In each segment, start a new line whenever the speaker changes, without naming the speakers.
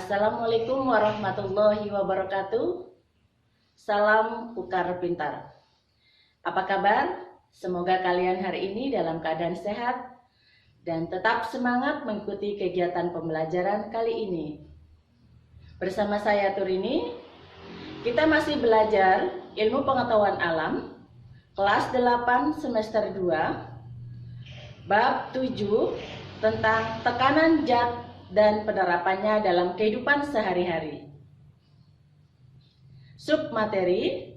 Assalamualaikum warahmatullahi wabarakatuh. Salam Ukar Pintar. Apa kabar? Semoga kalian hari ini dalam keadaan sehat dan tetap semangat mengikuti kegiatan pembelajaran kali ini. Bersama saya Turini, kita masih belajar ilmu pengetahuan alam kelas 8 semester 2 bab 7 tentang tekanan zat dan penerapannya dalam kehidupan sehari-hari. Submateri,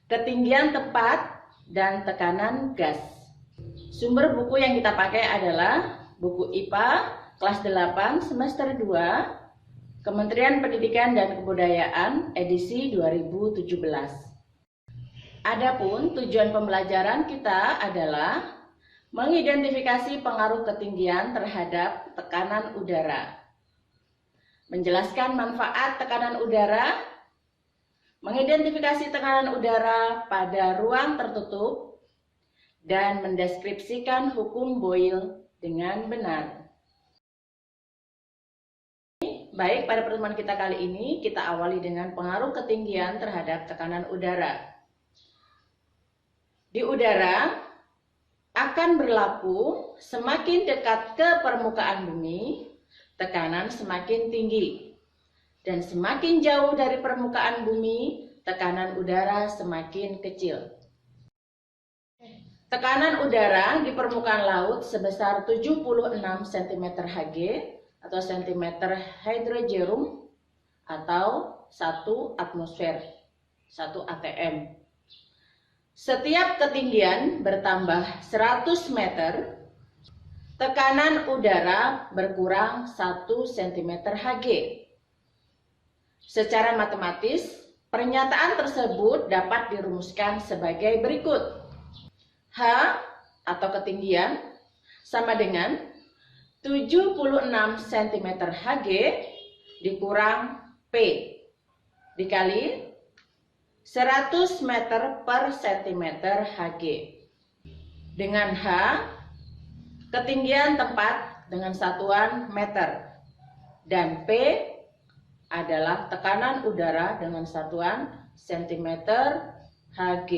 ketinggian tempat dan tekanan gas. Sumber buku yang kita pakai adalah buku IPA kelas 8 semester 2 Kementerian Pendidikan dan Kebudayaan edisi 2017. Adapun tujuan pembelajaran kita adalah mengidentifikasi pengaruh ketinggian terhadap tekanan udara, menjelaskan manfaat tekanan udara, mengidentifikasi tekanan udara pada ruang tertutup, dan mendeskripsikan hukum Boyle dengan benar. Baik, pada pertemuan kita kali ini kita awali dengan pengaruh ketinggian terhadap tekanan udara. Di udara akan berlaku semakin dekat ke permukaan bumi, tekanan semakin tinggi. Dan semakin jauh dari permukaan bumi, tekanan udara semakin kecil. Tekanan udara di permukaan laut sebesar 76 cm Hg atau cm hydrogerum atau 1 atmosfer, 1 atm. Setiap ketinggian bertambah 100 meter, tekanan udara berkurang 1 cm Hg. Secara matematis, pernyataan tersebut dapat dirumuskan sebagai berikut. H atau ketinggian sama dengan 76 cm Hg dikurang P dikali 100 meter per centimeter Hg. Dengan H, ketinggian tempat dengan satuan meter. Dan P adalah tekanan udara dengan satuan sentimeter Hg.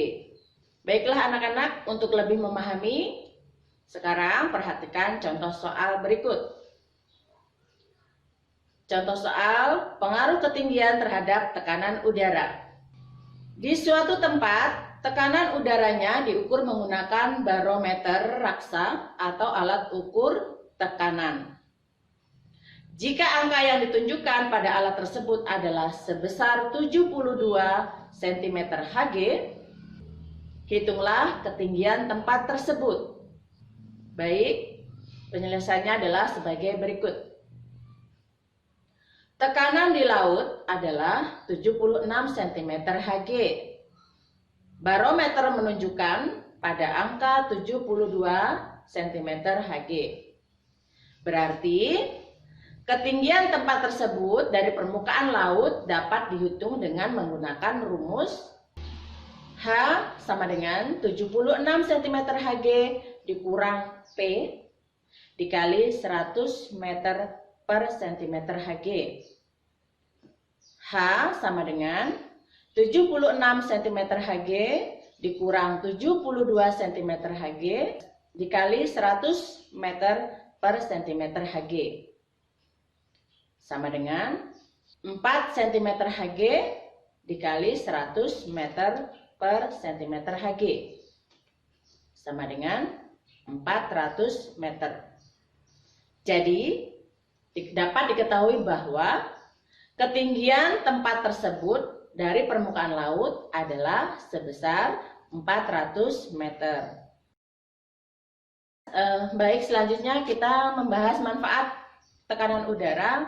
Baiklah anak-anak, untuk lebih memahami, sekarang perhatikan contoh soal berikut. Contoh soal pengaruh ketinggian terhadap tekanan udara. Di suatu tempat, tekanan udaranya diukur menggunakan barometer raksa atau alat ukur tekanan. Jika angka yang ditunjukkan pada alat tersebut adalah sebesar 72 cm Hg, hitunglah ketinggian tempat tersebut. Baik, penyelesaiannya adalah sebagai berikut. Tekanan di laut adalah 76 cm Hg. Barometer menunjukkan pada angka 72 cm Hg. Berarti ketinggian tempat tersebut dari permukaan laut dapat dihitung dengan menggunakan rumus H sama dengan 76 cm Hg dikurang P dikali 100 meter per cm Hg. H sama dengan 76 cm Hg dikurang 72 cm Hg dikali 100 meter per cm Hg. Sama dengan 4 cm Hg dikali 100 meter per cm Hg. Sama dengan 400 meter. Jadi, dapat diketahui bahwa ketinggian tempat tersebut dari permukaan laut adalah sebesar 400 meter. Baik, selanjutnya kita membahas manfaat tekanan udara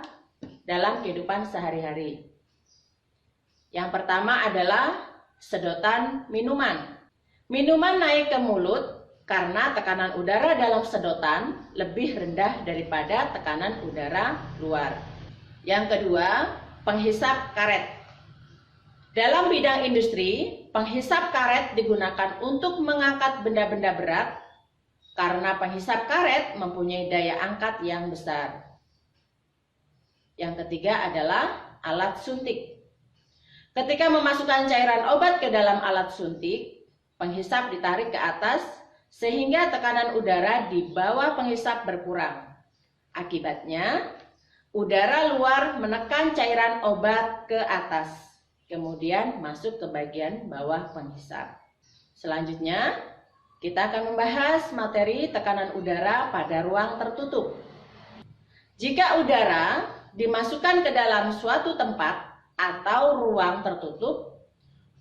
dalam kehidupan sehari-hari. Yang pertama adalah sedotan minuman. Minuman naik ke mulut karena tekanan udara dalam sedotan lebih rendah daripada tekanan udara luar. Yang kedua, penghisap karet. Dalam bidang industri, penghisap karet digunakan untuk mengangkat benda-benda berat karena penghisap karet mempunyai daya angkat yang besar. Yang ketiga adalah alat suntik. Ketika memasukkan cairan obat ke dalam alat suntik, penghisap ditarik ke atas sehingga tekanan udara di bawah penghisap berkurang. Akibatnya, udara luar menekan cairan obat ke atas, kemudian masuk ke bagian bawah penghisap. Selanjutnya, kita akan membahas materi tekanan udara pada ruang tertutup. Jika udara dimasukkan ke dalam suatu tempat atau ruang tertutup,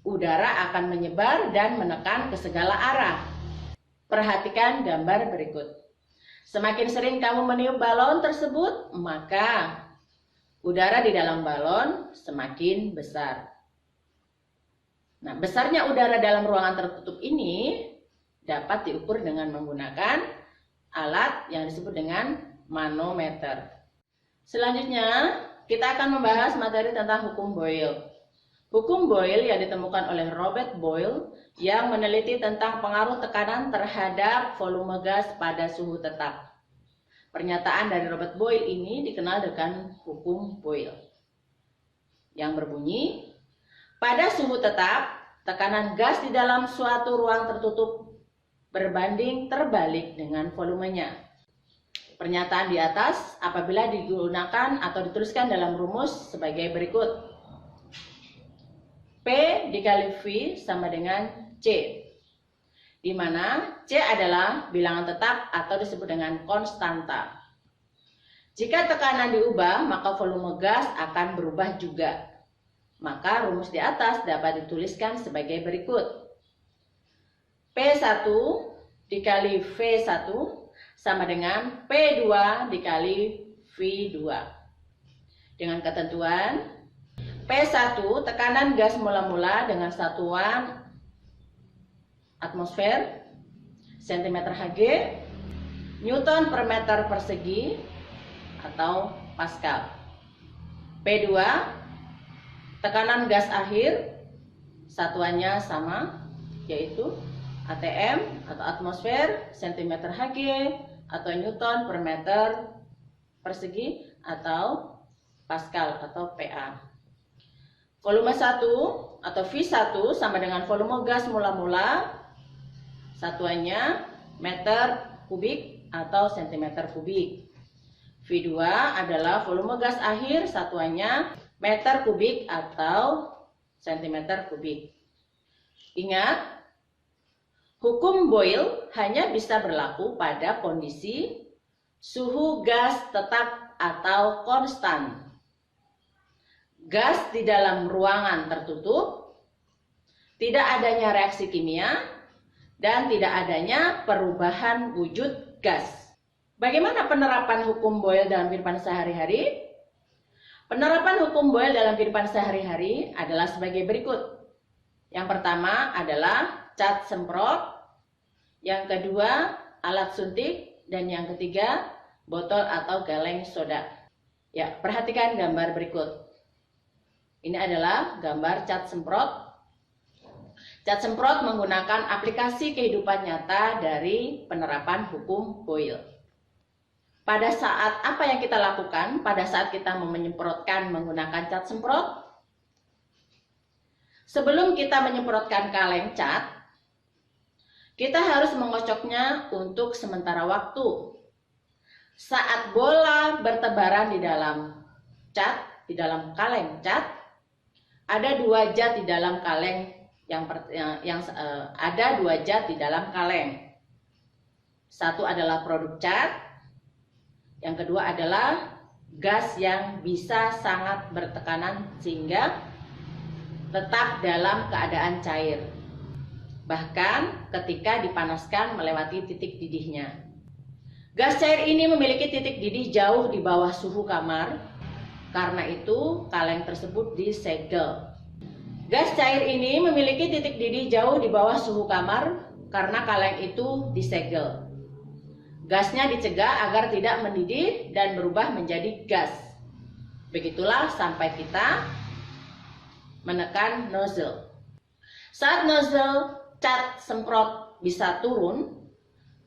udara akan menyebar dan menekan ke segala arah. Perhatikan gambar berikut. Semakin sering kamu meniup balon tersebut, maka udara di dalam balon semakin besar. Nah, besarnya udara dalam ruangan tertutup ini dapat diukur dengan menggunakan alat yang disebut dengan manometer. Selanjutnya, kita akan membahas materi tentang hukum Boyle. Hukum Boyle yang ditemukan oleh Robert Boyle yang meneliti tentang pengaruh tekanan terhadap volume gas pada suhu tetap. Pernyataan dari Robert Boyle ini dikenal dengan hukum Boyle, yang berbunyi, pada suhu tetap, tekanan gas di dalam suatu ruang tertutup berbanding terbalik dengan volumenya. Pernyataan di atas apabila digunakan atau dituliskan dalam rumus sebagai berikut. P dikali V sama dengan C, di mana C adalah bilangan tetap atau disebut dengan konstanta. Jika tekanan diubah, maka volume gas akan berubah juga. Maka rumus di atas dapat dituliskan sebagai berikut. P1 dikali V1 sama dengan P2 dikali V2. Dengan ketentuan P1 tekanan gas mula-mula dengan satuan atmosfer cm3, Newton per meter persegi atau Pascal. P2 tekanan gas akhir satuannya sama, yaitu ATM atau atmosfer cm3 atau Newton per meter persegi atau Pascal atau PA. Volume 1 atau V1 sama dengan volume gas mula-mula, satuannya meter kubik atau cm3. V2 adalah volume gas akhir, satuannya meter kubik atau cm3. Ingat, hukum Boyle hanya bisa berlaku pada kondisi suhu gas tetap atau konstan. Gas di dalam ruangan tertutup, tidak adanya reaksi kimia, dan tidak adanya perubahan wujud gas. Bagaimana penerapan hukum Boyle dalam kehidupan sehari-hari? Penerapan hukum Boyle dalam kehidupan sehari-hari adalah sebagai berikut. Yang pertama adalah cat semprot, yang kedua alat suntik, dan yang ketiga botol atau galeng soda. Ya, perhatikan gambar berikut. Ini adalah gambar cat semprot. Cat semprot menggunakan aplikasi kehidupan nyata dari penerapan hukum Boyle. Pada saat apa yang kita lakukan pada saat kita menyemprotkan menggunakan cat semprot? Sebelum kita menyemprotkan kaleng cat, kita harus mengocoknya untuk sementara waktu. Saat bola bertebaran di dalam cat, di dalam kaleng cat, ada dua zat di dalam kaleng ada dua zat di dalam kaleng. Satu adalah produk cat, yang kedua adalah gas yang bisa sangat bertekanan sehingga tetap dalam keadaan cair. Bahkan ketika dipanaskan melewati titik didihnya. Gas cair ini memiliki titik didih jauh di bawah suhu kamar. Karena itu kaleng tersebut disegel. Gas cair ini memiliki titik didih jauh di bawah suhu kamar karena kaleng itu disegel. Gasnya dicegah agar tidak mendidih dan berubah menjadi gas. Begitulah sampai kita menekan nozzle. Saat nozzle cat semprot bisa turun,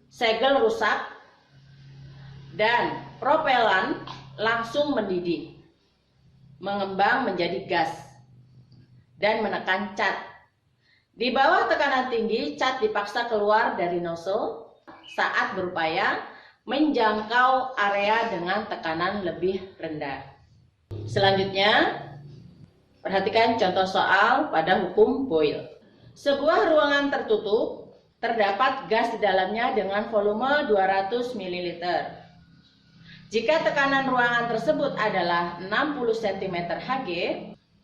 segel rusak, dan propelan langsung mendidih. mengembang menjadi gas dan menekan cat. Di bawah tekanan tinggi, cat dipaksa keluar dari nozzle saat berupaya menjangkau area dengan tekanan lebih rendah. Selanjutnya, perhatikan contoh soal pada hukum Boyle. Sebuah ruangan tertutup, terdapat gas di dalamnya dengan volume 200 ml. Jika tekanan ruangan tersebut adalah 60 cm Hg,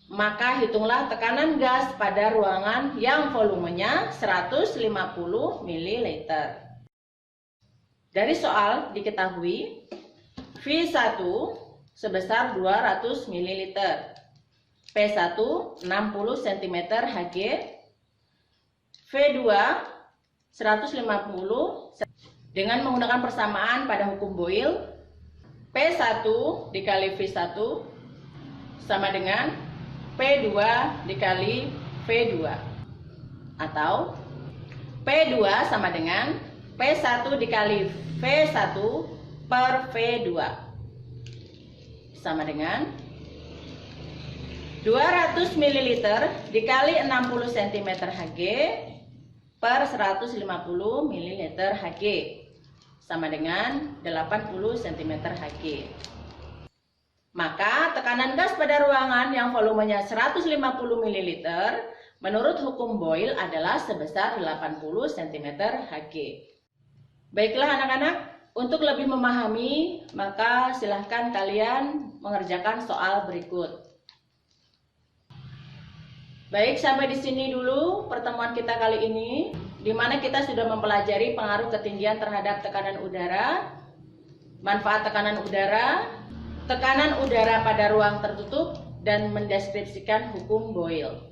maka hitunglah tekanan gas pada ruangan yang volumenya 150 ml. Dari soal diketahui V1 sebesar 200 ml, P1 60 cm Hg, V2 150. Dengan menggunakan persamaan pada hukum Boyle, P1 dikali V1 sama dengan P2 dikali V2, atau P2 sama dengan P1 dikali V1 per V2 sama dengan 200 ml dikali 60 cm Hg per 150 ml Hg sama dengan 80 cm Hg. Maka tekanan gas pada ruangan yang volumenya 150 ml menurut hukum Boyle adalah sebesar 80 cm Hg. Baiklah anak-anak, untuk lebih memahami maka silahkan kalian mengerjakan soal berikut. Baik, sampai di sini dulu pertemuan kita kali ini, di mana kita sudah mempelajari pengaruh ketinggian terhadap tekanan udara, manfaat tekanan udara pada ruang tertutup, dan mendeskripsikan hukum Boyle.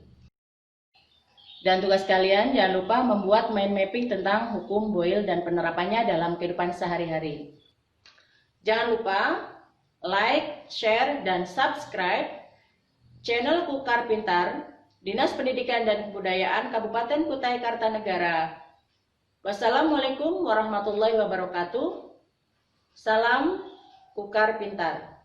Dan tugas kalian jangan lupa membuat mind mapping tentang hukum Boyle dan penerapannya dalam kehidupan sehari-hari. Jangan lupa like, share, dan subscribe channel Kukar Pintar, Dinas Pendidikan dan Kebudayaan Kabupaten Kutai Kartanegara. Wassalamualaikum warahmatullahi wabarakatuh. Salam Kukar Pintar.